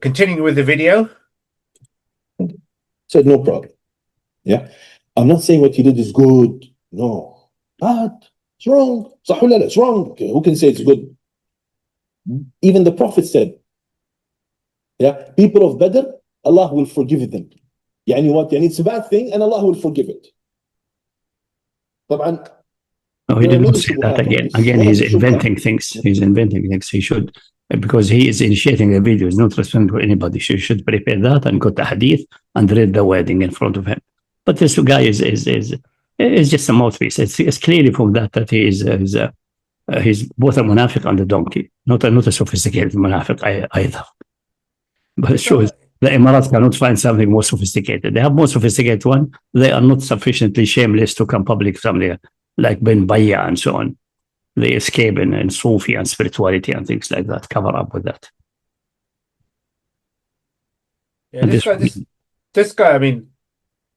Continuing with the video. Said no problem. Yeah, I'm not saying what you did is good. No, bad. It's wrong. صح ولا لا? It's wrong. Okay, who can say it's good? Even the Prophet said, yeah, people of Badr, Allah will forgive them. يعني what? يعني it's a bad thing and Allah will forgive it. طبعا. No, he did not say that again. Again, he's inventing things. He's inventing things. He should, because he is initiating the video. He's not responding to anybody. He should prepare that and go to hadith and read the wording in front of him. But this guy is just a mouthpiece. It's clearly from that he is he's both a munafiq and a donkey, not a sophisticated munafiq either. But it shows the Emirates cannot find something more sophisticated. They have more sophisticated one. They are not sufficiently shameless to come public somewhere like Ben Baya and so on. They escape in Sufi and spirituality and things like that, cover up with that. Yeah, this guy, I mean,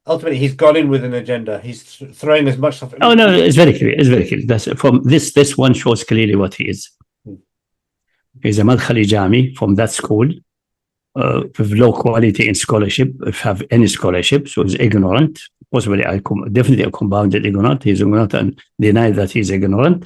ultimately, he's gone in with an agenda. He's throwing as much stuff. Oh, no, it's very clear. It's very clear. That's, from this one shows clearly what he is. He's a Madkhali Jami from that school, with low quality in scholarship, if have any scholarship, so he's ignorant. Possibly, definitely a compounded ignorant. He's ignorant and denies that he's ignorant.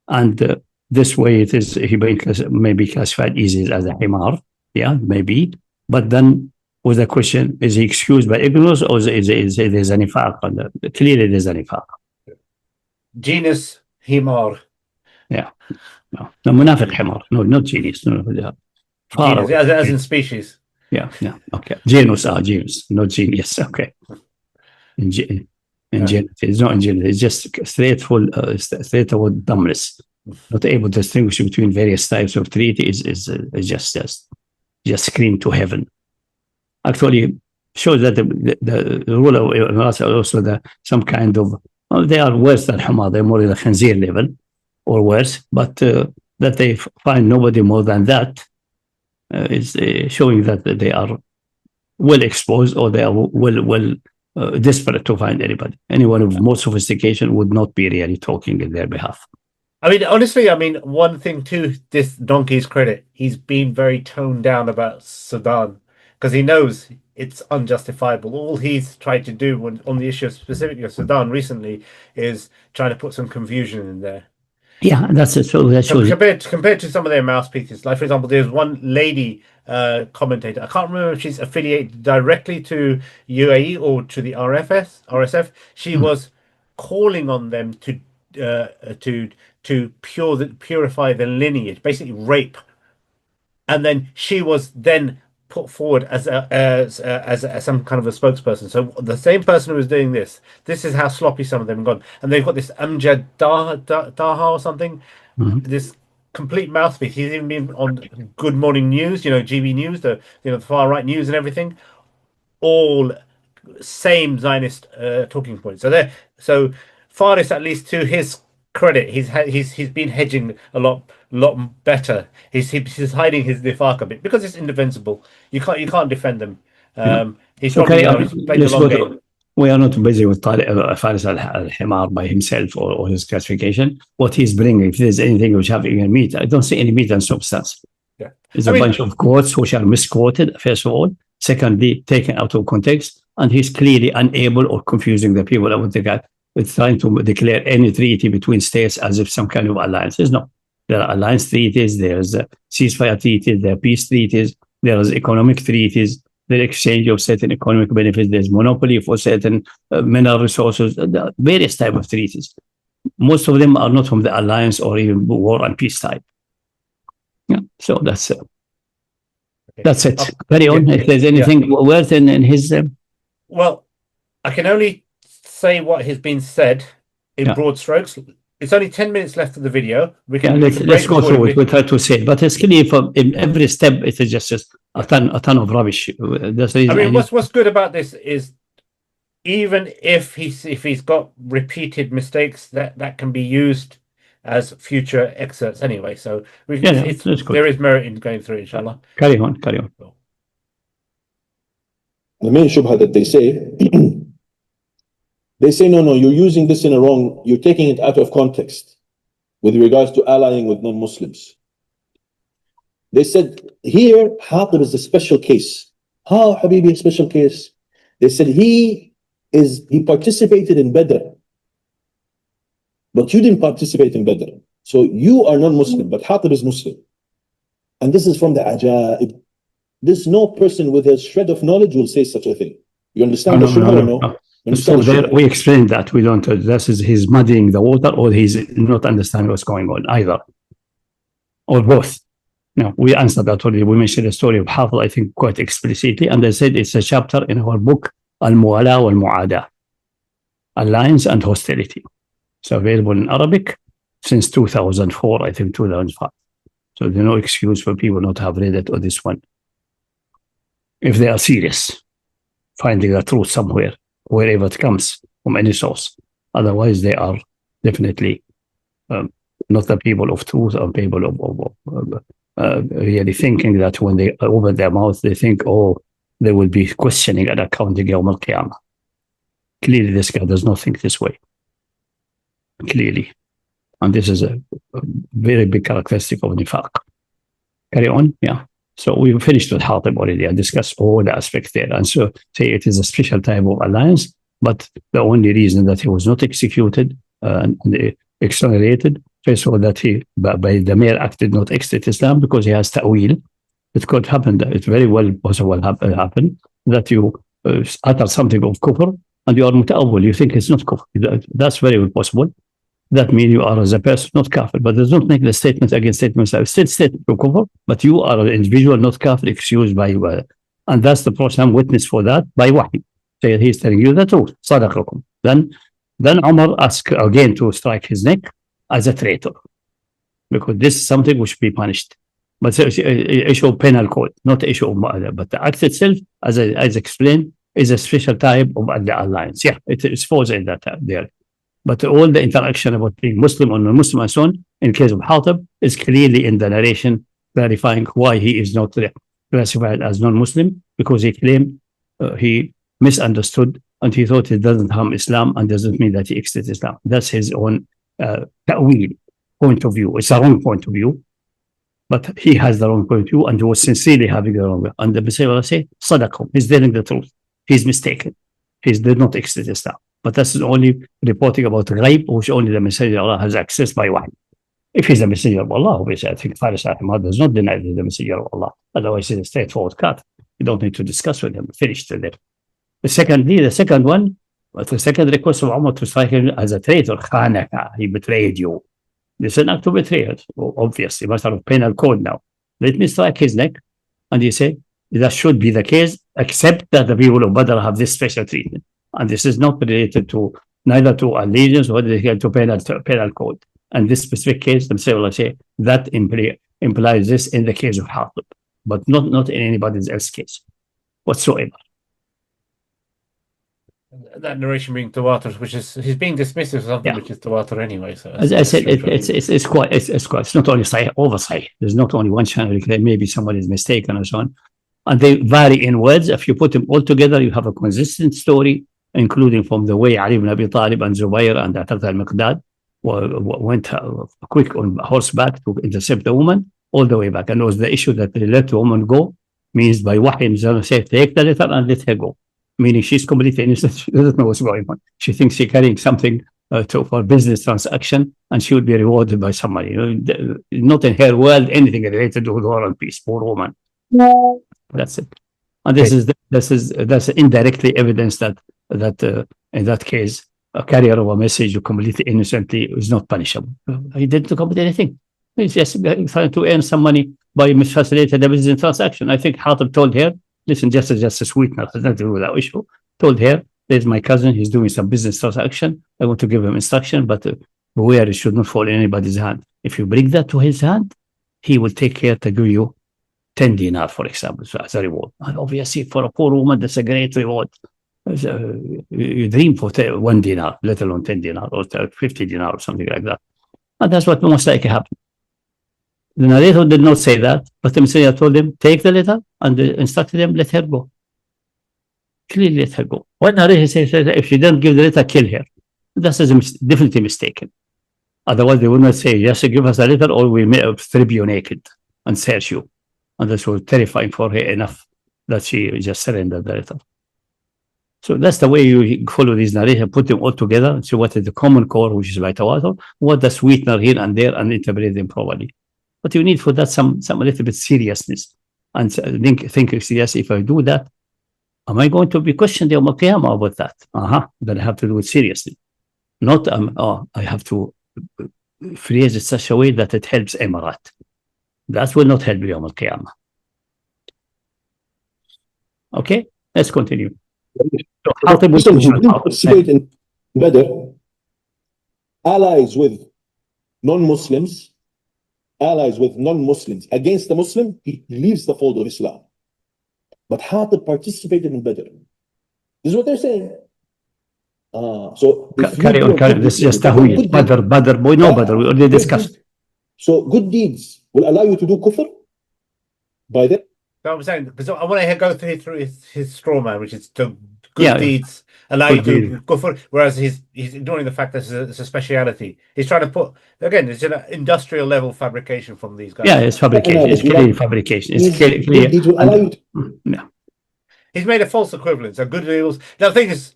And this way it is, he may be classified easily as a Himar. Yeah, maybe. But then with the question, is he excused by ignorance or is there a Nifaq? Clearly there's a Nifaq. Genus Himar. Yeah. No, Munafiq Himar. No, not genus. No, genus, as in species. Yeah, okay. Genus, genus, not genius. Okay. In genus, it's not in genus. It's just straightforward dumbness. Not able to distinguish between various types of treaty is just scream to heaven. Actually, shows that the ruler of Emirates are also some kind of, they are worse than Humar. They're more in the Khanzir level or worse, but that they find nobody more than that is showing that they are well exposed, or they are well desperate to find anybody. Anyone of more sophistication would not be really talking in their behalf. I mean, honestly, one thing to this donkey's credit, he's been very toned down about Sudan because he knows it's unjustifiable. All he's tried to do on the issue specifically of Sudan recently is trying to put some confusion in there. Yeah, that's it. So compared to some of their mouthpieces, like for example, there's one lady commentator. I can't remember if she's affiliated directly to UAE or to the RSF. She was calling on them to purify the lineage, basically rape, and then she was then put forward as some kind of a spokesperson. So the same person who was doing this is how sloppy some of them have gone. And they've got this Amjad Daha or something, this complete mouthpiece. He's even been on Good Morning News, GB News, the far right news and everything, all same Zionist talking points. So Faris, at least to his credit, he's been hedging a lot better. He's hiding his nifaq a bit because it's indefensible. You can't defend them. He's probably played the long game. We are not busy with Faris al-Himar by himself or his classification. What he's bringing, if there's anything which have even meat, I don't see any meat and substance. Yeah, it's a bunch of quotes which are misquoted, first of all. Secondly, taken out of context, and he's clearly unable or confusing the people about the guy. It's trying to declare any treaty between states as if some kind of alliance. There's no. There are alliance treaties, there's ceasefire treaties, there are peace treaties, there is economic treaties, the exchange of certain economic benefits, there's monopoly for certain mineral resources, various types of treaties. Most of them are not from the alliance or even war and peace type. Yeah, so that's it. Carry on. If there's anything worth in his... Well, I can only say what has been said in broad strokes. It's only 10 minutes left of the video. Let's go through it. We'll try to say it. But it's clear in every step, it is just a ton of rubbish. What's good about this is even if he's got repeated mistakes, that can be used as future excerpts anyway. So there is merit in going through it, inshallah. Carry on. The main shubha that they say, they say, no, you're using this in a wrong, you're taking it out of context with regards to allying with non-Muslims. They said, here, Hatib is a special case. How, Habibi, a special case? They said, he participated in Badr, but you didn't participate in Badr. So you are non-Muslim, but Hatib is Muslim. And this is from the Ajaib. There's no person with a shred of knowledge will say such a thing. You understand the shubha or no? So there, we explained that. We don't, this is he's muddying the water, or he's not understanding what's going on, either. Or both. No, we answered that already. We mentioned the story of Hatib, I think, quite explicitly. And I said it's a chapter in our book, Al-Muwala wal-Mu'ada, Alliance and Hostility. It's available in Arabic since 2004, I think 2005. So there's no excuse for people not to have read it or this one. If they are serious, finding the truth somewhere, wherever it comes from any source. Otherwise, they are definitely not the people of truth, or people of really thinking that when they open their mouth, they think, oh, they will be questioning and accounting Yawm al-Qiyamah. Clearly, this guy does not think this way. Clearly. And this is a very big characteristic of Nifaq. Carry on? Yeah. So we finished with Hatib already. I discussed all the aspects there. And so say it is a special type of alliance, but the only reason that he was not executed and exonerated, first of all, that he, by the mere act, did not exit Islam because he has ta'wil. It could happen, it very well possible happen that you utter something of Kufr and you are muta'awwil, you think it's not Kufr. That's very well possible. That means you are as a person not kafir, but does not make the statement against statements. I still statement of Kufr, but you are an individual not kafir, excused by and that's the Prophet witness for that by wahi. So he's telling you the truth. Sadaqakum. Then Umar asked again to strike his neck as a traitor, because this is something which should be punished. But it's an issue of penal code, not an issue of Mu'ada. But the act itself, as explained, is a special type of the alliance. Yeah, it falls in that there. But all the interaction about being Muslim or non-Muslim and so on, in case of Hatib, is clearly in the narration clarifying why he is not classified as non-Muslim, because he claimed he misunderstood and he thought it doesn't harm Islam and doesn't mean that he exited Islam. That's his own ta'wil point of view. It's a wrong point of view, but he has the wrong point of view and he was sincerely having the wrong. And the Messiah will say, Sadaqah, he's telling the truth. He's mistaken. He did not exit Islam. But that's only reporting about ghaib, which only the Messenger of Allah has access by wahy. If he's a Messenger of Allah, obviously, I think Faris Himar does not deny that he's the Messenger of Allah. Otherwise, it's a straightforward cut. You don't need to discuss with him. Finished with it. The second one, the second request of Umar to strike him as a traitor, khanaka, he betrayed you. This is an act of betrayal, obviously, matter of penal code now. Let me strike his neck. And he said, that should be the case, except that the people of Badr have this special treatment. And this is not related to neither to allegiance or to penal code. And this specific case, the Messiah will say, that implies this in the case of Hatib, but not in anybody else's case whatsoever. That narration being Tawatur, which is he's being dismissive of something which is Tawatur anyway. So as I said, it's not only Sahih, over Sahih. There's not only one channel. Maybe somebody is mistaken and so on. And they vary in words. If you put them all together, you have a consistent story, including from the way Ali ibn Abi Talib and Zubayr and Atat al-Miqdad went quick on horseback to intercept the woman, all the way back. And it was the issue that they let the woman go, means by wahi, say, take the letter and let her go. Meaning she's completely innocent. She doesn't know what's going on. She thinks she's carrying something for business transaction and she would be rewarded by somebody. Not in her world, anything related to war and peace. Poor woman. No. That's it. And that's indirectly evidence that in that case, a carrier of a message completely innocently is not punishable. He didn't commit anything. He's just trying to earn some money by misfacilitating the business transaction. I think Hatib told her, listen, just a sweetener, has nothing to do with that issue. Told her, there's my cousin, he's doing some business transaction. I want to give him instruction, but beware, it should not fall in anybody's hand. If you bring that to his hand, he will take care to give you 10 dinar, for example, so as a reward. And obviously, for a poor woman, that's a great reward. You dream for 1 dinar, let alone 10 dinar or 50 dinar or something like that. And that's what most likely happened. The narrator did not say that, but the Messenger told him, take the letter and instructed him, let her go. Clearly let her go. What narrator says, if she doesn't give the letter, kill her. That is definitely mistaken. Otherwise, they would not say, yes, give us a letter or we may strip you naked and search you. and this was terrifying for her enough that she just surrendered the letter. So that's the way you follow these narrations, put them all together, see what is the common core, which is by tawatur, what the sweetener here and there, and interpret them properly. But you need for that some a little bit seriousness, and think seriously. If I do that, am I going to be questioned Yawm al-Qiyamah about that? Then I have to do it seriously. Not I have to phrase it such a way that it helps Emirat. That will not help Yawm al-Qiyamah. Okay, let's continue. So Hatib was Muslims who didn't participate in Badr, allies with non-Muslims against the Muslim, he leaves the fold of Islam. But Hatib participated in Badr. This is what they're saying. So carry on. This is just Tawheed. Badr, we know Badr. We already discussed. So good deeds will allow you to do kufr by them. So I'm saying, because I want to go through his straw man, which is to good deeds allow you to kufr, whereas he's ignoring the fact that it's a speciality. He's trying to put, again, it's an industrial level fabrication from these guys. Yeah, it's fabrication. It's clearly fabrication. It's clear. It will allow you to, yeah. He's made a false equivalence. So good deals. Now, the thing is,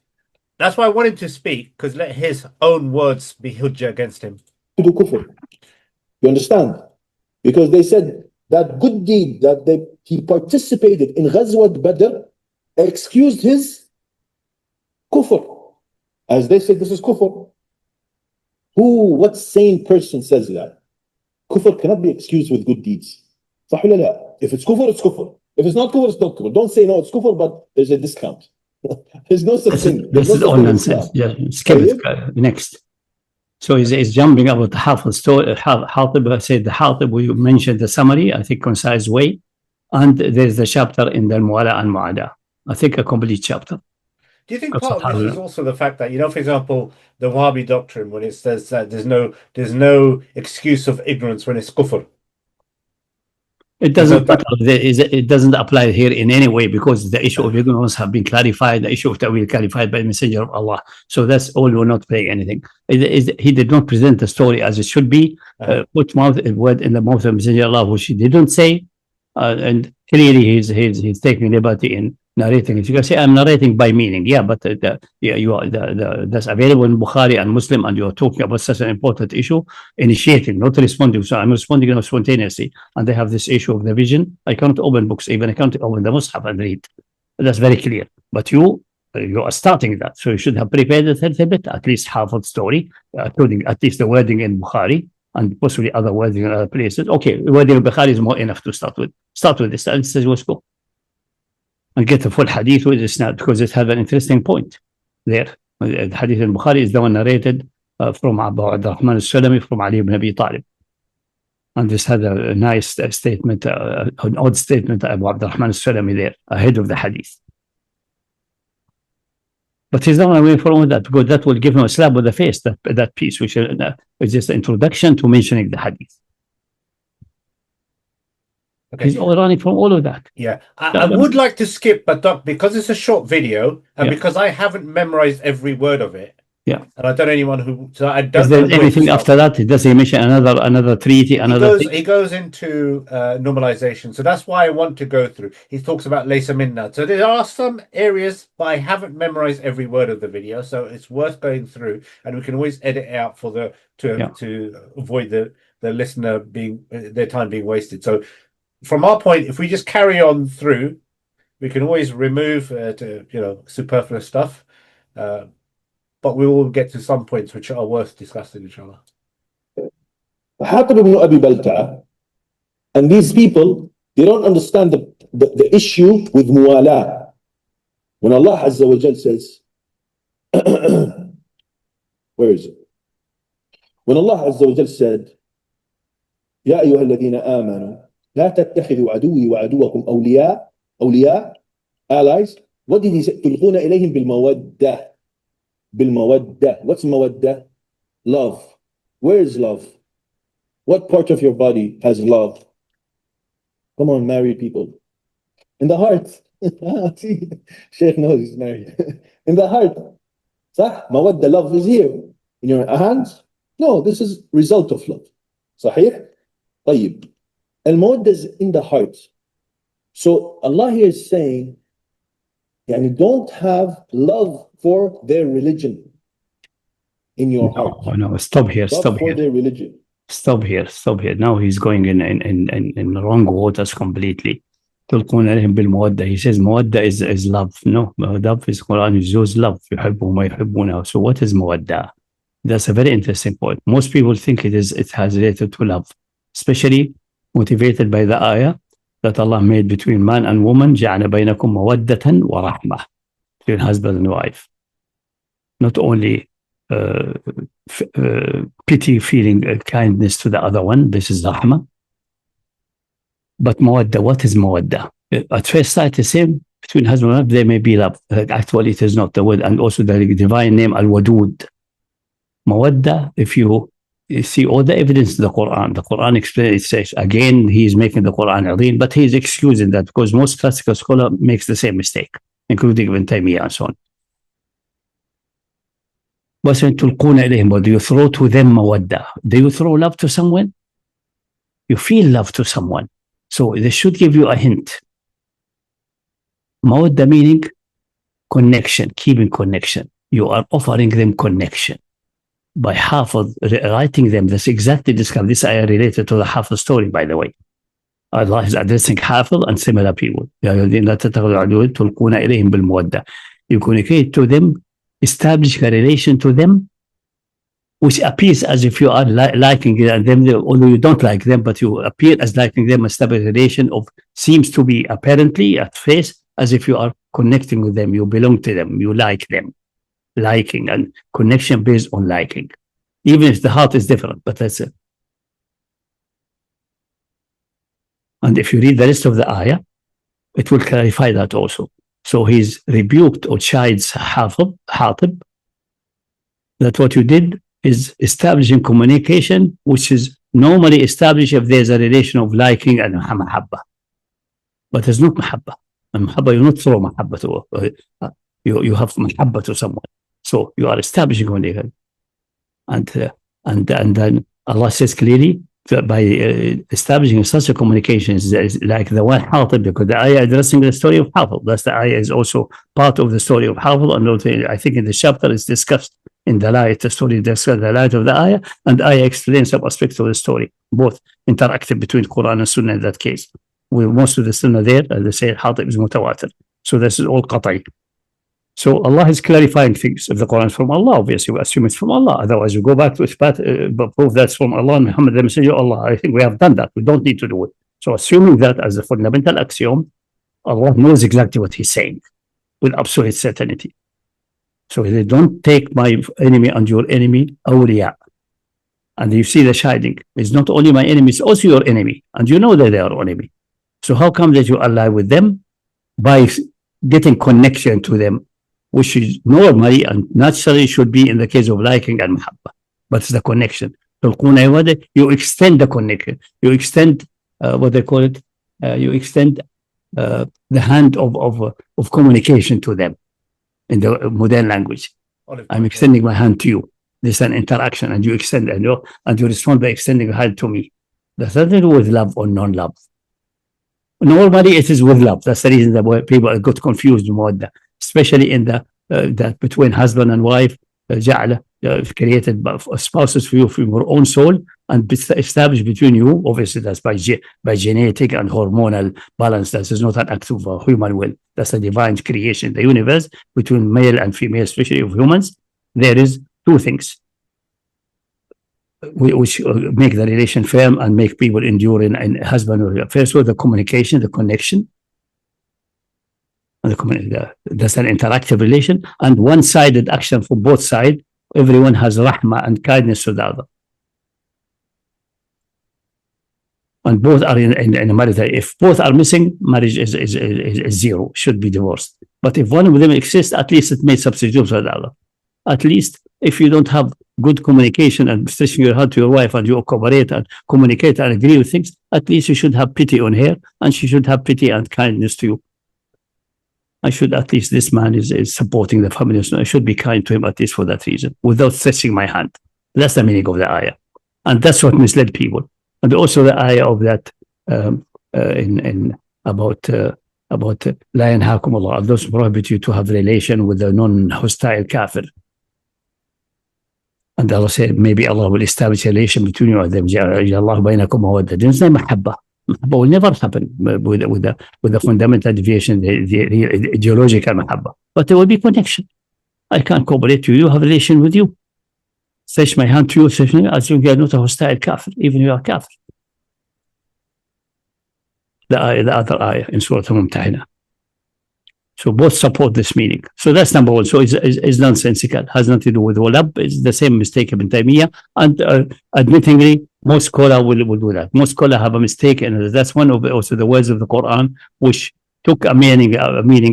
that's why I want him to speak, because let his own words be hujjah against him. to do kufr. You understand? Because they said that good deed that he participated in Ghazwat Badr excused his kufr. As they said, this is kufr. What sane person says that? Kufr cannot be excused with good deeds. صح ولا لا? If it's kufr, it's kufr. If it's not kufr, it's not kufr. Don't say no, it's kufr, but there's a discount. There's no such thing. This is all nonsense. Yeah, skip it. Next. So he's jumping about the Hatib story. Hatib said the Hatib, we mentioned the summary, I think concise way. And there's the chapter in the Mowala and Muwada. I think a complete chapter. Do you think part of this is also the fact that, for example, the Wahhabi doctrine, when it says that there's no excuse of ignorance when it's kufr? It doesn't apply here in any way, because the issue of ignorance have been clarified, the issue of Tawheed clarified by the Messenger of Allah. So that's all, will not play anything. He did not present the story as it should be, put word in the mouth of the Messenger of Allah, which he didn't say, and clearly he's taking liberty in narrating it. You can say, I'm narrating by meaning. Yeah, but that's available in Bukhari and Muslim, and you are talking about such an important issue, initiating, not responding. So I'm responding spontaneously. And they have this issue of the vision. I can't open books, even I can't open the Mus'haf and read. That's very clear. But you are starting that. So you should have prepared a little bit, at least half of the story, including at least the wording in Bukhari and possibly other wording in other places. Okay, wording in Bukhari is more enough to start with. Start with this and say, let's go. And get the full hadith with isnad, because it has an interesting point there. The hadith in Bukhari is the one narrated from Abu Abdurrahman al-Sulami from Ali ibn Abi Talib. And this had a nice statement, an odd statement, Abu Abdurrahman al-Sulami there, ahead of the hadith. But he's not away from that, because that will give him a slap with the face, that piece, which is just an introduction to mentioning the hadith. Okay. He's all running from all of that. Yeah, I would like to skip, but because it's a short video and because I haven't memorized every word of it. Yeah, and I don't know anyone who. So I don't. Is there anything after that? Does he mention another treaty? He goes into normalization. So that's why I want to go through. He talks about Laysa Minna. So there are some areas, but I haven't memorized every word of the video. So it's worth going through, and we can always edit it out for to avoid the listener their time being wasted. So. From our point, if we just carry on through, we can always remove superfluous stuff, but we will get to some points which are worth discussing, inshallah. Hatib ibn Abi Balta'a, and these people, they don't understand the issue with Muwala. When Allah Azza wa Jal says, where is it? When Allah Azza wa Jal said, Ya ayyuha alladhina amanu, لا تتخذوا عدوي وعدوكم أولياء allies. What did he say? تلقون إليهم بالمودة. What's mawadda? Love. Where is love? What part of your body has love? Come on, married people. In the heart. See, Sheikh knows he's married. In the heart. صح? mawadda, love is here. In your hands? No, this is result of love. صحيح? طيب. المودة is in the heart. So Allah here is saying, yani, don't have love for their religion in your heart. Oh, no, stop here, Love stop for here. their religion. Stop here, stop here. Now he's going in wrong waters completely. تلقون عليهم بالمودة. He says مودة is love. No, love is Quran is use love. يحبون ما يحبونه. So what is مودة? That's a very interesting point. Most people think it has related to love, especially motivated by the ayah that Allah made between man and woman. جعل بينكم مودة ورحمة, between husband and wife. Not only pity, feeling kindness to the other one. This is rahmah. But mawadda, what is mawadda? At first sight, the same between husband and wife, there may be love. Actually, it is not the word. And also the divine name, al-wadud. Mawadda, if you see all the evidence in the Quran explains, it says, again, he is making the Quran azim, but he is excusing that because most classical scholar makes the same mistake, including Ibn Taymiyyah and so on. But when تلقون إليهم, do you throw to them mawadda? Do you throw love to someone? You feel love to someone. So they should give you a hint. Mawadda meaning connection, keeping connection. You are offering them connection. By Hafiz writing them, that's exactly described. This ayah related to the Hafiz story, by the way. Allah is addressing Hafiz and similar people. تلقون إليهم بالمودة. You communicate to them, establish a relation to them which appears as if you are liking them, although you don't like them, but you appear as liking them. Establish a relation of seems to be apparently at face as if you are connecting with them, you belong to them, you like them. Liking and connection based on liking, even if the heart is different, but that's it. And if you read the rest of the ayah, it will clarify that also. So he's rebuked or chides Hatib that what you did is establishing communication, which is normally established if there's a relation of liking and mahabba. But there's not mahabba. And mahabba, you not throw mahabba to, you have mahabba to someone. So you are establishing communication. And then Allah says clearly that by establishing such a communication is like the one Hatib, because the ayah addressing the story of Hatib. That's the ayah is also part of the story of Hatib. And I think in the chapter it's discussed in the light, the story discussed the light of the ayah, and ayah explains some aspects of the story, both interactive between Quran and Sunnah in that case. With most of the Sunnah there, as they say, Hatib is mutawatir. So this is all qat'i. So Allah is clarifying things. If the Quran is from Allah, obviously we assume it's from Allah. Otherwise, we go back to prove that's from Allah and Muhammad the Messenger of Allah. I think we have done that. We don't need to do it. So assuming that as a fundamental axiom, Allah knows exactly what He's saying with absolute certainty. So they don't take my enemy and your enemy awliya. And you see the shading. It's not only my enemy, it's also your enemy. And you know that they are enemy. So how come that you ally with them? By getting connection to them, which is normally and naturally should be in the case of liking and muhabba. But it's the connection. You extend the connection. You extend what they call it. You extend the hand of communication to them in the modern language. I'm extending my hand to you. There's an interaction, and you extend and you respond by extending your hand to me. That's nothing to do with love or non-love. Normally, it is with love. That's the reason that people got confused with that. Especially in that between husband and wife, created spouses for you from your own soul and established between you. Obviously, that's by genetic and hormonal balance. That is not an act of human will. That's a divine creation in the universe between male and female, especially of humans. There is two things which make the relation firm and make people endure in husband or wife. First of all, the communication, the connection. That's an interactive relation and one-sided action for both sides. Everyone has rahmah and kindness to the other. And both are in a marital. If both are missing, marriage is zero, should be divorced. But if one of them exists, at least it may substitute for the other. At least if you don't have good communication and stretching your heart to your wife and you cooperate and communicate and agree with things, at least you should have pity on her and she should have pity and kindness to you. I should at least, this man is supporting the family. So I should be kind to him at least for that reason, without stretching my hand. That's the meaning of the ayah. And that's what misled people. And also the ayah of that in لا ينهاكم Allah, those who prohibit you to have relation with a non-hostile kafir. And Allah said, maybe Allah will establish a relation between you and them. Allah بينكم مودة. There's no محبة. محبة will never happen with the fundamental deviation, the ideological محبة. But there will be connection. I can't cooperate to you, have a relation with you. Stretch my hand to you, as you are not a hostile kafir, even you are kafir. The other ayah in Surah Al-Mumtahina. So both support this meaning. So that's number one. So it's nonsensical. Has nothing to do with Walab. It's the same mistake Ibn Taymiyyah. And admittingly, most scholars will do that. Most scholars have a mistake. And that's one of also the words of the Quran, which took a meaning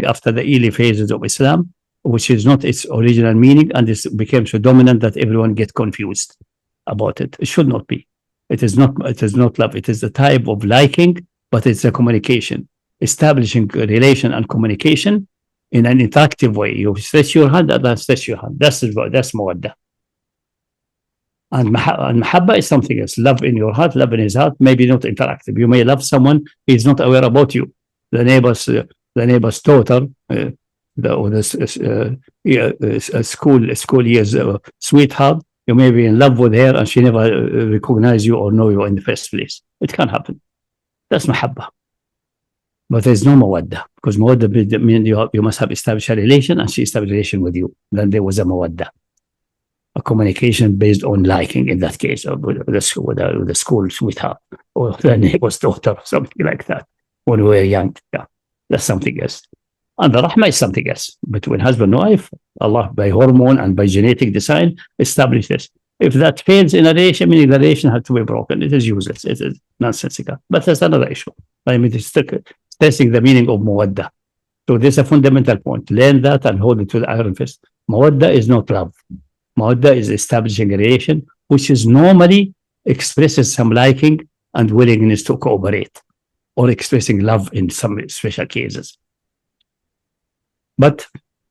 after the early phases of Islam, which is not its original meaning. And it became so dominant that everyone gets confused about it. It should not be. It is not love. It is the type of liking, but it's a communication. Establishing a relation and communication in an interactive way. You stretch your hand, others stretch your hand. That's Muwada. And Muhubba is something else. Love in your heart, love in his heart, maybe not interactive. You may love someone, he's not aware about you. The neighbor's daughter, school years sweetheart, you may be in love with her and she never recognize you or know you in the first place. It can happen. That's Muhubba. But there's no Muwada, because Muwada means you must have established a relation, and she established a relation with you. Then there was a Muwada, a communication based on liking, in that case, with the school sweetheart, or the neighbor's daughter, something like that, when we were young. Yeah, that's something else. And the Rahmah is something else. Between husband and wife, Allah, by hormone and by genetic design, established this. If that fails in a relation, meaning the relation has to be broken. It is useless. It is nonsensical. But that's another issue. I mean, it's testing the meaning of Muwada. So there's a fundamental point. Learn that and hold it to the iron fist. Muwada is not love. Muwada is establishing a relation which is normally expresses some liking and willingness to cooperate, or expressing love in some special cases. But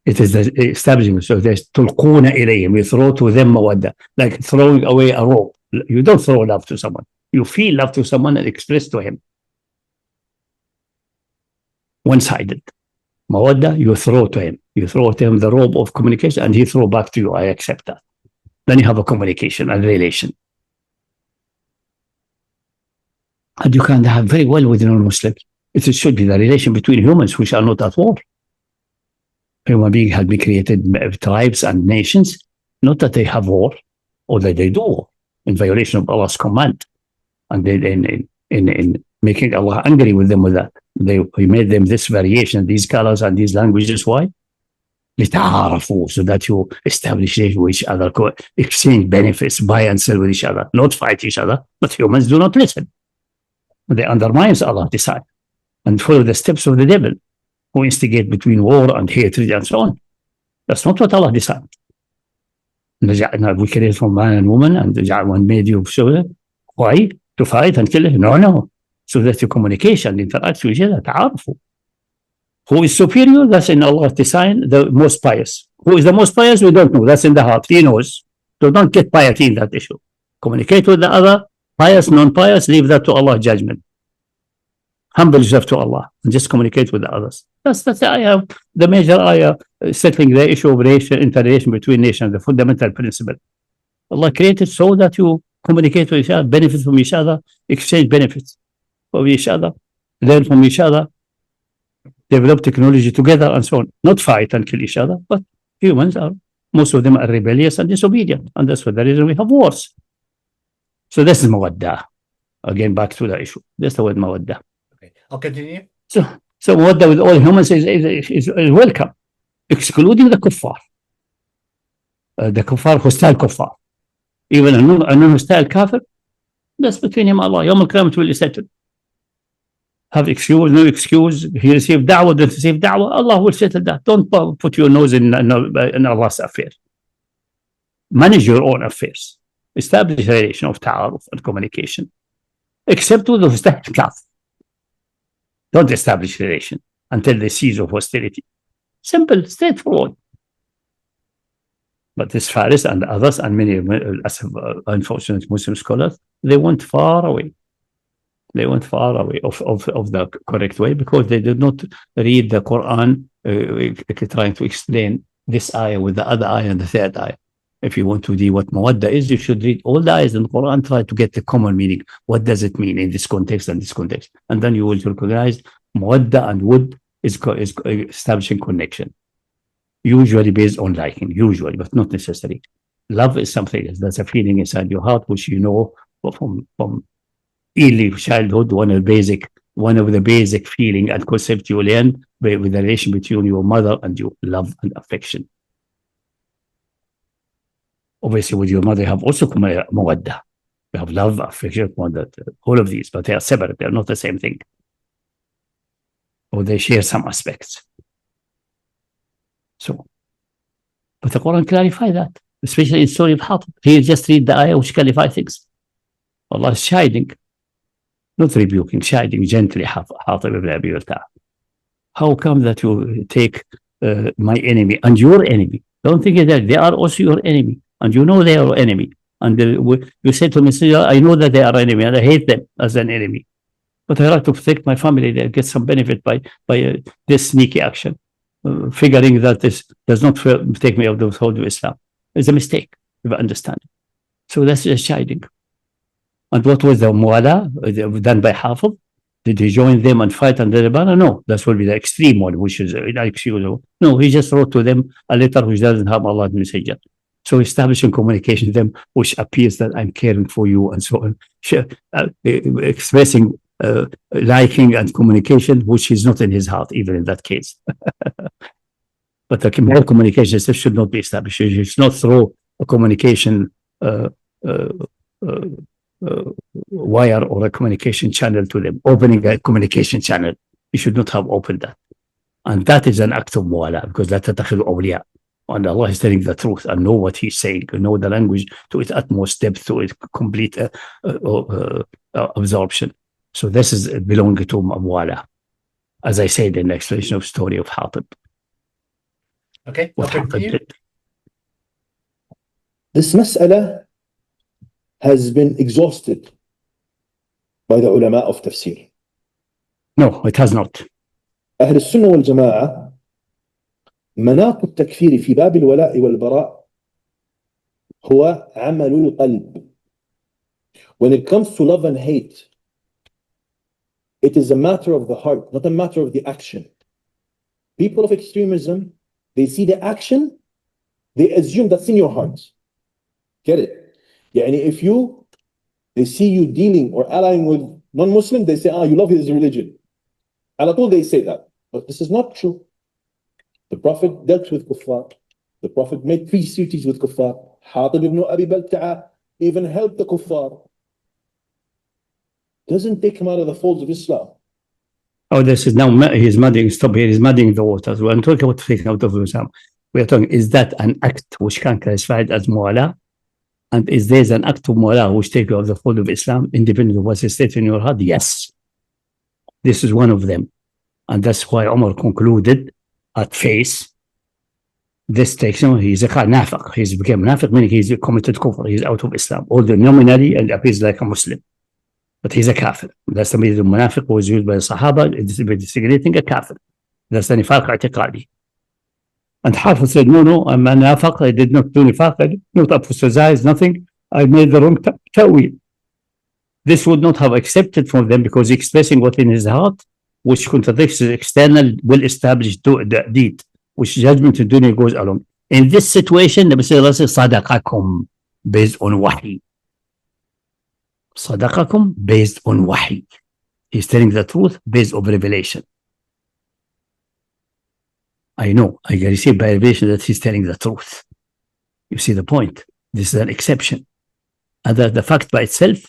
it is the establishing. So there's tulquna ilayhim. You throw to them Muwada, like throwing away a rope. You don't throw love to someone. You feel love to someone and express to him. One-sided. Muwada, you throw to him. You throw to him the rope of communication and he throw back to you. I accept that. Then you have a communication and relation. And you can have very well with non-Muslims. It should be the relation between humans which are not at war. Human beings have been created tribes and nations, not that they have war or that they do war in violation of Allah's command. And in making Allah angry with them with that. He made them this variation, these colors and these languages. Why? لِتَعَارَفُوا, so that you establish relations with each other, exchange benefits, buy and sell with each other, not fight each other. But humans do not listen. They undermine Allah's design and follow the steps of the devil, who instigate between war and hatred and so on. That's not what Allah designed. We created from man and woman, and one made you so. Why? To fight and kill? No. So that your communication, interact with each other, ta'arufu. Who is superior? That's in Allah's design, the most pious. Who is the most pious? We don't know. That's in the heart. He knows. So don't get piety in that issue. Communicate with the other, pious, non-pious, leave that to Allah's judgment. Humble yourself to Allah and just communicate with the others. That's the ayah, the major ayah, settling the issue of interrelation between nations, the fundamental principle. Allah created so that you communicate with each other, benefit from each other, exchange benefits from each other, learn from each other, develop technology together and so on. Not fight and kill each other, but humans are, most of them are rebellious and disobedient. And that's for the reason we have wars. So this is Muwada. Again, back to the issue. That's the word Muwada. Okay, I'll continue. So Muwada with all humans is welcome, excluding the Kuffar. The Kuffar, hostile Kuffar. Even a non-hostile kafir, that's between him and Allah. Yawm al-Qiyamah will be settled. Have excuse, no excuse. He received da'wah, don't receive da'wah. Allah will settle that. Don't put your nose in Allah's affairs. Manage your own affairs. Establish a relation of ta'aruf and communication. Except with the hostile kafir. Don't establish relation until they cease of hostility. Simple, straightforward. But this Faris and others and many unfortunate Muslim scholars, they went far away. They went far away of the correct way because they did not read the Quran trying to explain this ayah with the other ayah and the third ayah. If you want to see what Muwada is, you should read all the ayahs in the Quran, try to get the common meaning. What does it mean in this context and this context? And then you will recognize Muwada and Wood is establishing connection. Usually based on liking, usually, but not necessarily. Love is something else. That's a feeling inside your heart, which you know from early childhood, one of the basic feeling and concept you learn with the relation between your mother and your love and affection. Obviously, with your mother, you have also Muwada. You have love, affection, all of these, but they are separate. They are not the same thing. Or they share some aspects. So, but the Quran clarifies that, especially in the story of Hatib. He just read the ayah which clarifies things. Allah is chiding, not rebuking, chiding gently Hatib ibn Abi Balta'a. How come that you take my enemy and your enemy? Don't think that they are also your enemy, and you know they are your enemy. And you say to me, I know that they are enemy, and I hate them as an enemy. But I like to protect my family. They get some benefit by this sneaky action. Figuring that this does not take me out of the fold of Islam is a mistake, if I understand. So that's just chiding. And what was the Mowala done by Hafid? Did he join them and fight under the banner? No, that will be the extreme one, which is inexcusable. No, he just wrote to them a letter which doesn't have Allah's message. So establishing communication with them, which appears that I'm caring for you and so on. Expressing liking and communication, which is not in his heart, even in that case. But the more communication should not be established. You should not throw a communication wire or a communication channel to them. Opening a communication channel, you should not have opened that. And that is an act of Muwala, because that's تتخذ أولياء. And Allah is telling the truth and know what He's saying, know the language to its utmost depth, to its complete absorption. So this is belonging to Muwala, as I said in the explanation of story of Hatib. Okay, What happened? This mas'ala has been exhausted by the ulama of tafsir. No, it has not. أهل السنة والجماعة مناط التكفير في باب الولاء والبراء هو عمل القلب. When it comes to love and hate, it is a matter of the heart, not a matter of the action. People of extremism, they see the action, they assume that's in your heart. Get it? Yani if they see you dealing or allying with non-Muslim, they say, you love his religion. Ala tool they say that. But this is not true. The Prophet dealt with Kuffar. The Prophet made peace treaties with Kuffar. Hatib ibn Abi Balta'a even helped the Kuffar. Doesn't take him out of the folds of Islam. Oh, this is now, he's muddying, stop here, he's muddying the waters. We're talking about taking out of Islam. We're talking, is that an act which can classify it as Muwala? And is there an act of Muwala which takes you out of the fold of Islam, independent of what's stated in your heart? Yes. This is one of them. And that's why Umar concluded at face, this takes him, he's a Nifaq. He's become Nifaq, meaning he's committed Kufr, he's out of Islam, although nominally and appears like a Muslim. But he's a kafir. That's the meaning of Munafiq was used by the Sahaba, designating a kafir. That's the Nifaq i'tiqadi. And Hafid said, no, I'm a Nifaq, I did not do Nifaq, I did not apostatize, nothing. I made the wrong Tawheed. This would not have accepted from them because he's expressing what in his heart, which contradicts his external, well-established deed, which judgment in dunya goes along. In this situation, the Messenger says, Sadaqakum, based on wahi. Sadaqakum, based on wahi. He's telling the truth based on revelation. I know, I received by revelation that he's telling the truth. You see the point? This is an exception. And the fact by itself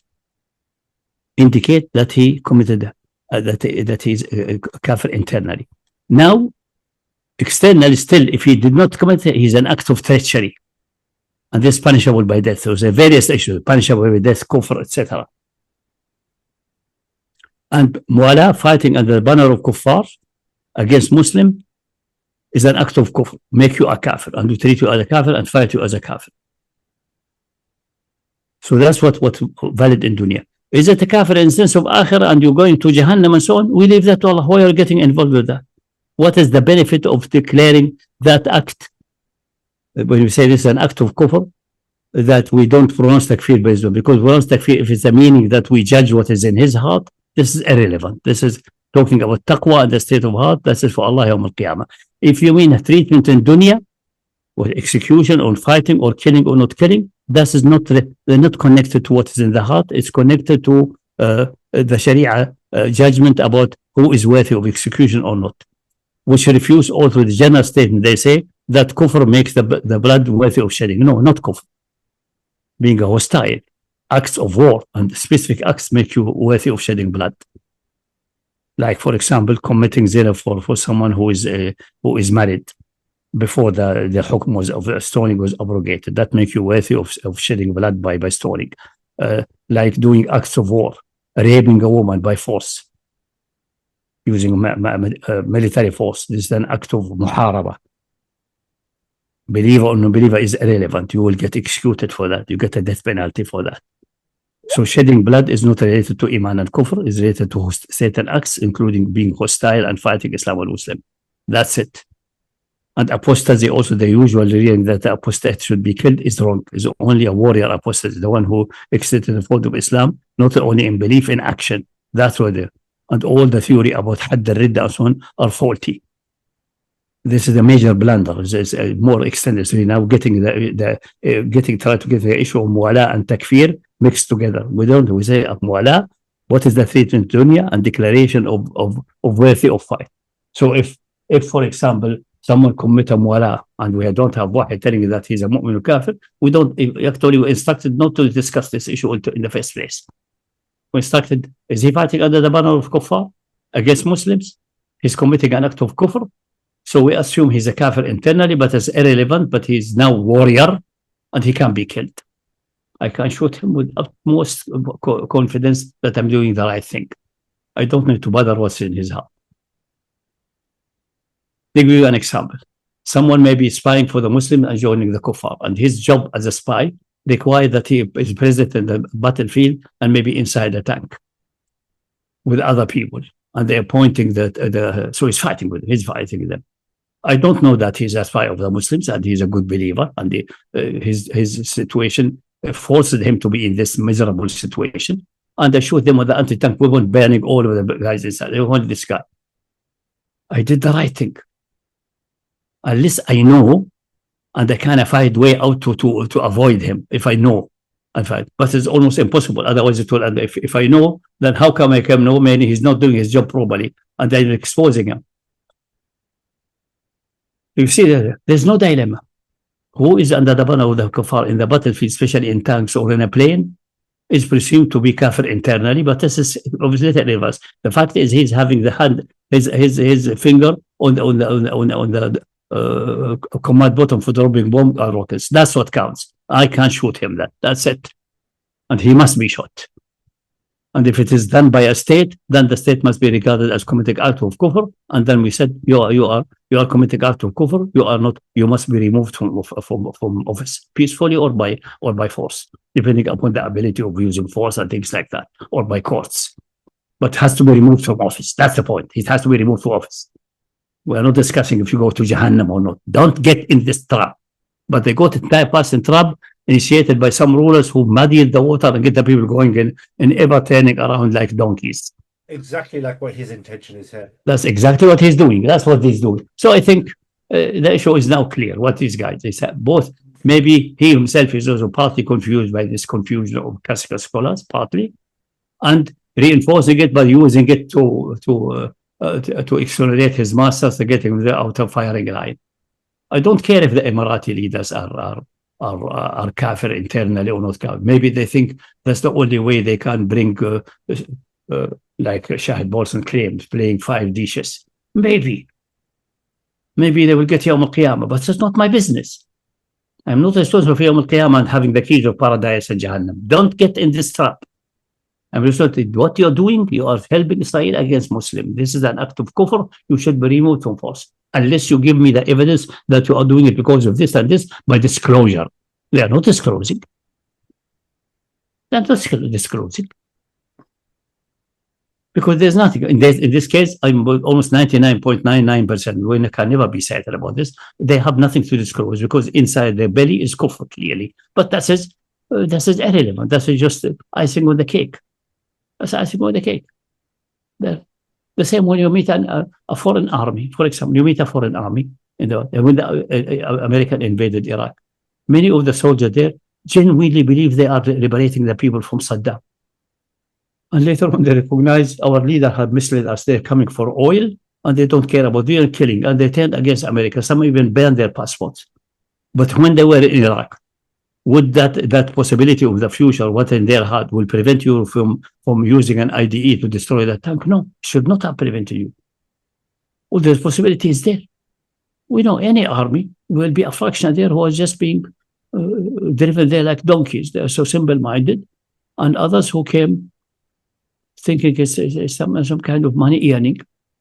indicate that he committed that he's a kafir internally. Now, externally still, if he did not commit it, he's an act of treachery. And this is punishable by death. There's various issues, punishable by death, Kufr, etc. And Muwala, fighting under the banner of Kuffar against Muslim, is an act of Kufr. Make you a kafir, and to treat you as a kafir and fight you as a kafir. So that's what's valid in dunya. Is it a kafir in the sense of akhirah and you're going to Jahannam and so on? We leave that to Allah. Why are you getting involved with that? What is the benefit of declaring that act? When you say this is an act of kufr, that we don't pronounce takfir based on, because pronounce takfir, if it's a meaning that we judge what is in his heart, this is irrelevant. This is talking about taqwa and the state of heart. This is for Allah yawm al-qiyamah. If you mean a treatment in dunya, or execution or fighting or killing or not killing, this is not, they're not connected to what is in the heart. It's connected to the Sharia judgment about who is worthy of execution or not, which refuse also the general statement. They say that kufr makes the blood worthy of shedding. No, not kufr. Being a hostile, acts of war and specific acts make you worthy of shedding blood. Like, for example, committing zina for someone who is married before the hukm was of stoning was abrogated. That makes you worthy of shedding blood by stoning. Like doing acts of war, raping a woman by force, using military force. This is an act of muharaba. Believer or non-believer is irrelevant. You will get executed for that. You get a death penalty for that. So shedding blood is not related to iman and kufr. It's related to certain acts, including being hostile and fighting Islam and Muslim. That's it. And apostasy, also the usual reading that the apostate should be killed, is wrong. It's only a warrior apostate, the one who accepted the fold of Islam, not only in belief, in action. That's what they. And all the theory about hadd al-ridda and so on are faulty. This is a major blunder. It's more extended. So you're now getting try to get the issue of Muwala and takfir mixed together. We say Muwala, what is the treatment dunya, and declaration of worthy of fight. So if for example someone commit a Muwala and we don't have wahi telling you that he's a mu'min or kafir, we don't actually, we instructed not to discuss this issue in the first place. We instructed, is he fighting under the banner of Kuffar against Muslims? He's committing an act of kufr. So we assume he's a kafir internally, but it's irrelevant, but he's now warrior and he can be killed. I can shoot him with utmost confidence that I'm doing the right thing. I don't need to bother what's in his heart. Let me give you an example. Someone may be spying for the Muslim and joining the Kuffar, and his job as a spy requires that he is present in the battlefield and maybe inside a tank with other people, and they're pointing so he's fighting with them. He's fighting them. I don't know that he's a spy of the Muslims and he's a good believer, and his situation forced him to be in this miserable situation. And I shoot them with the anti-tank weapon, burning all of the guys inside. They wanted this guy. I did the right thing. At least I know, and I kind of find way out to avoid him if I know. But it's almost impossible. Otherwise, it will. And if I know, then how come I can know? Maybe he's not doing his job properly, and I'm exposing him. You see, there's no dilemma. Who is under the banner of the Kuffar in the battlefield, especially in tanks or in a plane, is presumed to be kafir internally, but this is obviously the reverse. The fact is, he's having the hand, his finger on the command button for dropping bomb or rockets. That's what counts. I can't shoot him. That's it, and he must be shot. And if it is done by a state, then the state must be regarded as committing act of kufr. And then we said, you are committing act of kufr. You are not. You must be removed from office peacefully or by force, depending upon the ability of using force and things like that, or by courts. But has to be removed from office. That's the point. It has to be removed from office. We are not discussing if you go to Jahannam or not. Don't get in this trap. But they go to pass in trap initiated by some rulers who muddied the water and get the people going in and ever turning around like donkeys. Exactly like what his intention is here. That's exactly what he's doing. That's what he's doing. So I think the issue is now clear. What these guys, they said, both, maybe he himself is also partly confused by this confusion of classical scholars, partly, and reinforcing it by using it to exonerate his masters to get him out of firing line. I don't care if the Emirati leaders are kafir internally or not kafir. Maybe they think that's the only way they can bring, like Shahid Bolson claims, playing 5 dishes. Maybe they will get Yawm al-Qiyamah, but it's not my business. I'm not responsible for Yawm al-Qiyamah and having the keys of paradise and Jahannam. Don't get in this trap. I'm responsible. What you're doing, you are helping Israel against Muslim. This is an act of kufr. You should be removed from force. Unless you give me the evidence that you are doing it because of this and this by disclosure. They are not disclosing. They're not disclosing. Because there's nothing. In this case, I'm almost 99.99%. We can never be certain about this. They have nothing to disclose because inside their belly is kufr, clearly. But that is irrelevant. That's just icing on the cake. That's icing on the cake. The same when you meet a foreign army, for example, you meet a foreign army when the American invaded Iraq. Many of the soldiers there genuinely believe they are liberating the people from Saddam. And later on, they recognize our leader had misled us. They're coming for oil, and they don't care about real killing, and they turned against America. Some even banned their passports. But when they were in Iraq, would that possibility of the future, what in their heart, will prevent you from using an IDE to destroy that tank? No, should not have prevented you. Well, the possibility is there. We know any army will be a fraction there who is just being driven there like donkeys. They're so simple-minded, and others who came thinking it's some kind of money earning.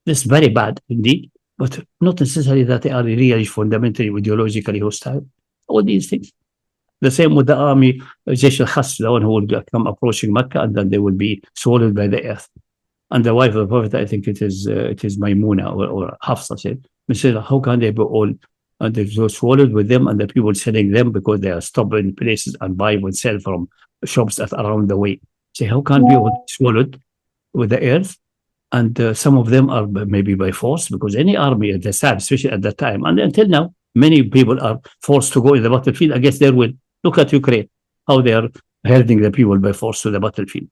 This is very bad indeed, but not necessarily that they are really fundamentally ideologically hostile. All these things. The same with the army, Jaysh al-Khas, the one who will come approaching Mecca, and then they will be swallowed by the earth. And the wife of the Prophet, I think it is Maymuna or Hafsa said, how can they be all, and they were swallowed with them, and the people selling them because they are stopping places and buy and sell from shops that are around the way. Say, how can be all swallowed with the earth? And some of them are maybe by force, because any army at the time, especially at that time, and until now, many people are forced to go in the battlefield against their will. Look at Ukraine, how they are herding the people by force to the battlefield.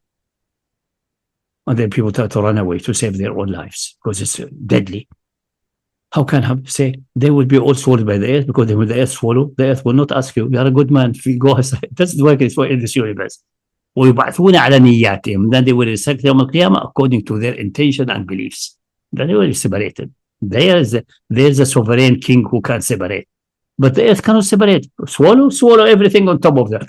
And then people try to run away to save their own lives because it's deadly. How can I say they will be all swallowed by the earth? Because when the earth swallow, the earth will not ask you, you are a good man, go aside. That's the way it's in this universe. ويبعثون على نياتهم. Then they will respect يوم القيامة according to their intention and beliefs. Then they will be separated. There is a sovereign king who can separate. But the earth cannot separate. Swallow everything on top of that.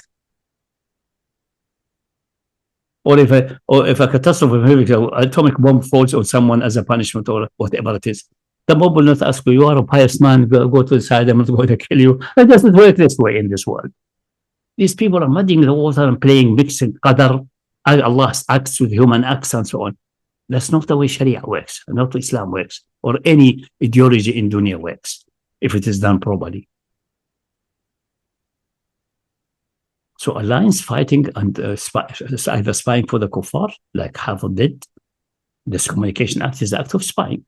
Or if a catastrophe, an atomic bomb falls on someone as a punishment or whatever it is, the bomb will not ask you, you are a pious man, go to the side, I'm not going to kill you. It doesn't work this way in this world. These people are muddying the water and playing, mixing qadar, Allah's acts with human acts and so on. That's not the way Sharia works, not Islam works, or any ideology in dunya works, if it is done properly. So alliance fighting and either spying for the kuffar, like Hafid did, this communication act is the act of spying.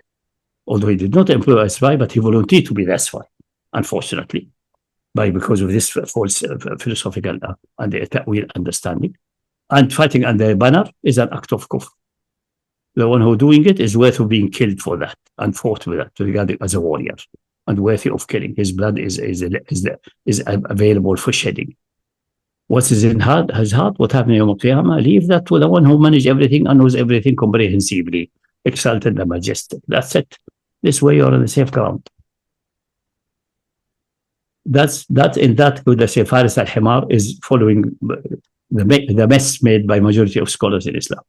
Although he did not employ a spy, but he volunteered to be that spy, unfortunately, because of this false philosophical and the Tawheed understanding. And fighting under a banner is an act of kufr. The one who doing it is worthy of being killed for that and fought with that, regarded as a warrior and worthy of killing. His blood is available for shedding. What is in his heart, what happened in Yawm al-Qiyamah, leave that to the one who managed everything and knows everything comprehensively, exalted and majestic. That's it. This way you're on the safe ground. That's in that good, let's say, Faris Himar is following the mess made by majority of scholars in Islam.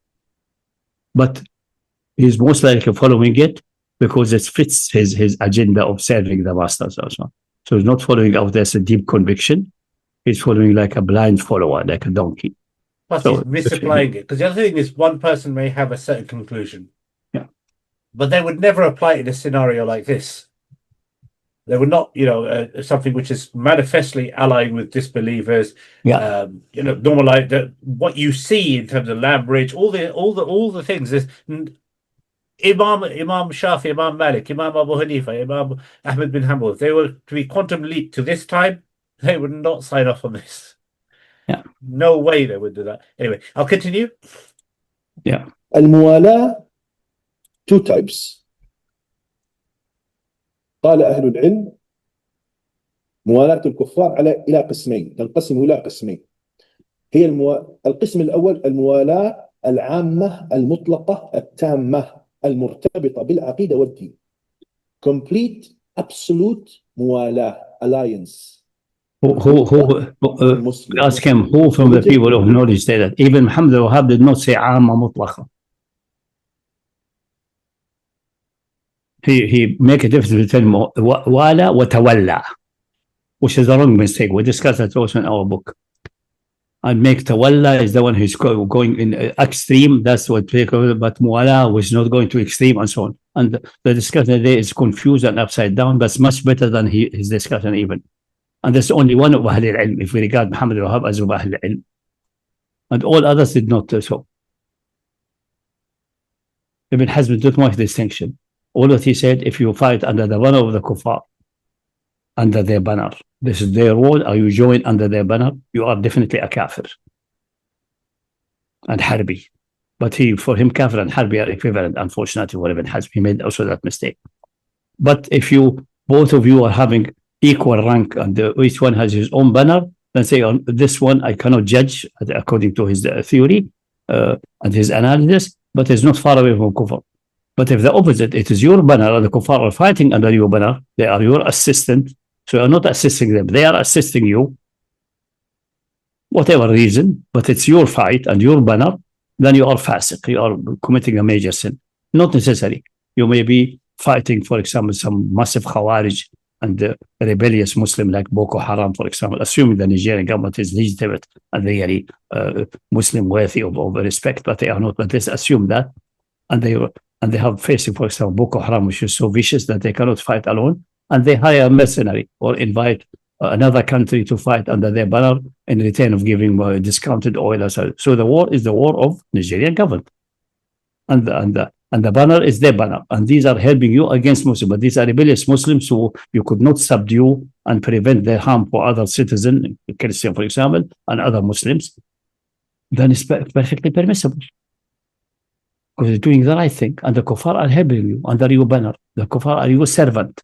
But he's most likely following it because it fits his agenda of serving the masters also. So he's not following out there's a deep conviction. He's following like a blind follower, like a donkey. Plus he's misapplying it. Because the other thing is one person may have a certain conclusion. Yeah. But they would never apply it in a scenario like this. They would not, something which is manifestly allied with disbelievers. Yeah. Normalize what you see in terms of language, all the things. Is Imam Shafi, Imam Malik, Imam Abu Hanifa, Imam Ahmed bin Hanbal. If they were to be quantum leap to this time, they would not sign off on this. Yeah. No way they would do that. Anyway, I'll continue. Yeah. الموالاة two types. قال أهل العلم موالاة الكفار إلى قسمين، تنقسم إلى قسمين. هي القسم الأول الموالاة العامة المطلقة التامة المرتبطة بالعقيدة والدين. Complete, absolute موالاة, alliance. Ask him who from the people of knowledge say that. Even Muhammad al-Wahhab did not say عامة مطلقة. He make a difference between Mowala and Tawala, which is a wrong mistake. We discussed that also in our book. and make Tawala is the one who's going in extreme. That's what they call it. But Muwala was not going to extreme and so on. And the discussion today is confused and upside down, but it's much better than his discussion even. And there's only one of Ahl al-Ilm, if we regard Muhammad al-Wahhab as of Ahl al-Ilm. And all others did not do so. Ibn Hazm did not make distinction. All that he said, if you fight under the banner of the Kuffar, under their banner, this is their role, are you joined under their banner? You are definitely a kafir and harbi. But for him, kafir and harbi are equivalent, unfortunately, for Ibn Hazm. He made also that mistake. But if both of you are having equal rank and each one has his own banner, then say on this one, I cannot judge according to his theory and his analysis, but it's not far away from Kufr. But if the opposite, it is your banner and the Kuffar are fighting under your banner, they are your assistant. So you're not assisting them, they are assisting you, whatever reason, but it's your fight and your banner, then you are fasiq, you are committing a major sin. Not necessary. You may be fighting, for example, some massive Khawarij and a rebellious Muslim like Boko Haram, for example, assuming the Nigerian government is legitimate and really Muslim worthy of respect, but they are not. But let's assume that, and they have facing, for example, Boko Haram, which is so vicious that they cannot fight alone, and they hire a mercenary or invite another country to fight under their banner in return of giving discounted oil. So the war is the war of Nigerian government, and the banner is their banner, and these are helping you against Muslims. But these are rebellious Muslims who you could not subdue and prevent their harm for other citizens, Christian, for example, and other Muslims. Then it's perfectly permissible because you're doing the right thing, and the Kuffar are helping you under your banner. The Kuffar are your servant.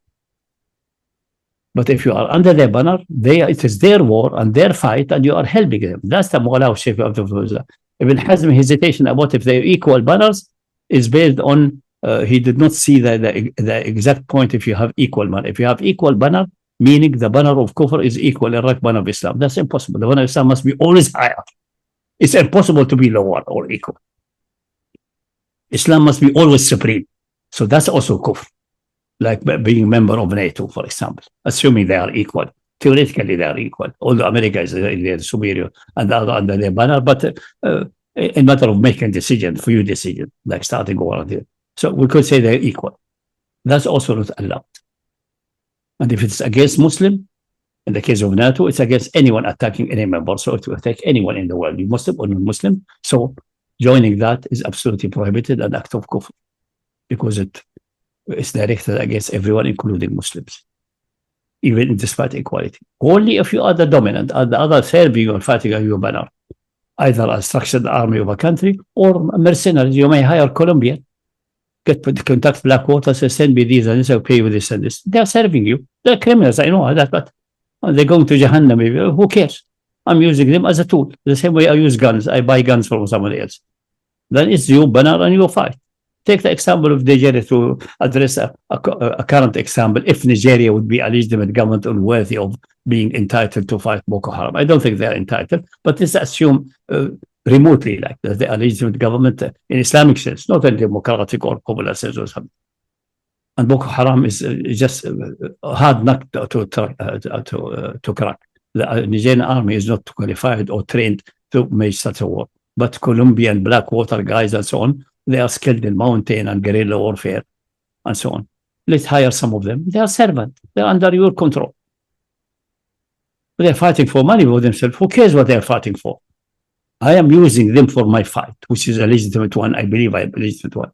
But if you are under their banner, it is their war and their fight, and you are helping them. That's the Mowala of Shaykh Abdul Fawzan. Ibn Hazm hesitation about if they're equal banners is based on he did not see the exact point. If you have equal banner, if you have equal banner, meaning the banner of Kufr is equal in rank banner of Islam, that's impossible. The banner of Islam must be always higher. It's impossible to be lower or equal. Islam must be always supreme. So that's also Kufr. Like being a member of NATO, for example, assuming they are equal. Theoretically, they are equal, although America is superior and they are under their banner, but in matter of making decision, for you decision, like starting war. So we could say they're equal. That's also not allowed. And if it's against Muslim, in the case of NATO, it's against anyone attacking any member. So to attack anyone in the world, Muslim or non-Muslim. So joining that is absolutely prohibited, an act of kufr, because it's directed against everyone, including Muslims, even despite equality. Only if you are the dominant and the other serving or fighting under your banner, either a structured army of a country or mercenaries. You may hire Colombian, contact Blackwater, say, send me these and this, I'll pay you this and this. They are serving you. They're criminals, I know that, but they're going to Jahannam. Maybe. Who cares? I'm using them as a tool. The same way I use guns. I buy guns from somebody else. Then it's your banner and your fight. Take the example of Nigeria to address a current example. If Nigeria would be a legitimate government and worthy of being entitled to fight Boko Haram, I don't think they are entitled, but let's assume remotely like that they are legitimate government in Islamic sense, not in democratic or popular sense or something. And Boko Haram is just a hard nut to crack. The Nigerian army is not qualified or trained to make such a war. But Colombian Blackwater guys and so on, they are skilled in mountain and guerrilla warfare and so on. Let's hire some of them. They are servants. They're under your control. They're fighting for money for themselves. Who cares what they're fighting for? I am using them for my fight, which is a legitimate one. I believe a legitimate one.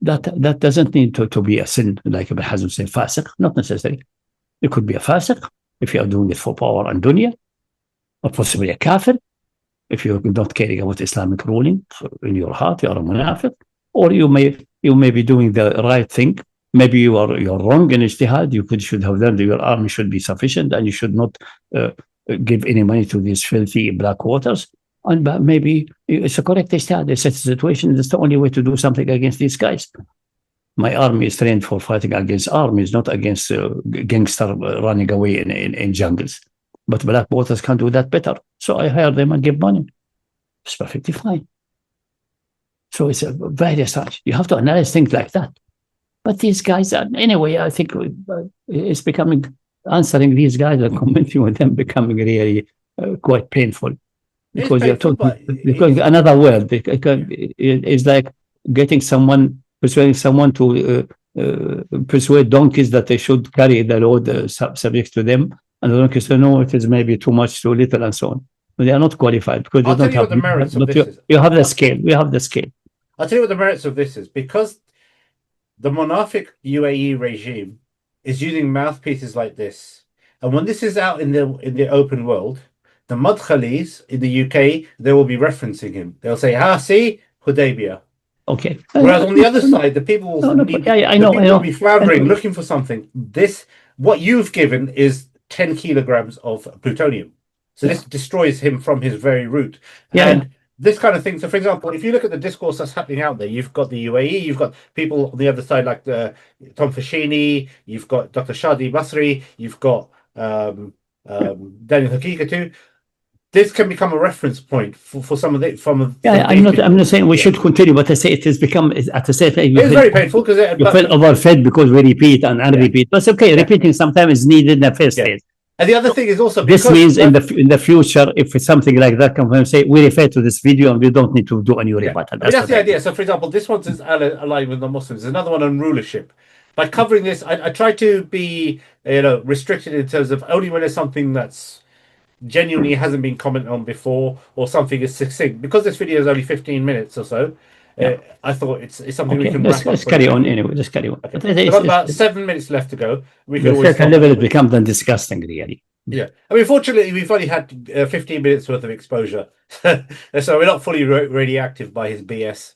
That doesn't need to be a sin, like Ibn Hazm said, fasiq. Not necessary. It could be a fasiq if you are doing it for power and dunya, or possibly a kafir if you're not caring about Islamic ruling in your heart. You are a munafiq, or you may be doing the right thing. Maybe you're wrong in ijtihad. You should have done. Your army should be sufficient, and you should not give any money to these filthy black waters. And maybe it's a correct ijtihad. It's a situation. That's the only way to do something against these guys. My army is trained for fighting against armies, not against gangsters running away in jungles. But black waters can do that better. So I hire them and give money. It's perfectly fine. So it's a various such. You have to analyze things like that. But these guys, anyway, I think it's becoming, answering these guys and commenting with them becoming really quite painful. because you're painful, talking but because another world is like getting someone, persuading someone to persuade donkeys that they should carry the load subject to them, and the donkeys say no, it is maybe too much, too little, and so on. But they are not qualified because they I'll tell don't you have what the merits of but this is. you have the scale. We have the scale. I'll tell you what the merits of this is, because the monarchic UAE regime is using mouthpieces like this, and when this is out in the open world, the Madkhalis in the UK, they will be referencing him. They'll say, see, Hudaybiyah. Okay. Whereas on the other side, the people will will be floundering, looking for something. What you've given is 10 kilograms of plutonium. So this destroys him from his very root. And this kind of thing. So, for example, if you look at the discourse that's happening out there, you've got the UAE, you've got people on the other side like Tom Fashini, you've got Dr. Shadi Basri, you've got Daniel Hakikatu. This can become a reference point for some of the I'm not saying we should continue, but I say it has become at the same time. It's very painful because you feel overfed because we repeat and repeat. But it's okay. Repeating sometimes is needed in the first phase. And the other thing is also this means in the future, if it's something like that, come and say we refer to this video and we don't need to do any rebuttal. That's the idea. So, for example, this one is aligned with the Muslims. There's another one on rulership. By covering this, I try to be restricted in terms of only when there's something that's genuinely hasn't been commented on before or something is succinct. Because this video is only 15 minutes or so, I thought it's something we can let's carry on anyway. Just carry on. Okay. We've got about 7 minutes left to go. We can always certain level it becomes then disgusting, really. Yeah, I mean, fortunately, we've only had 15 minutes worth of exposure, so we're not fully radioactive by his BS.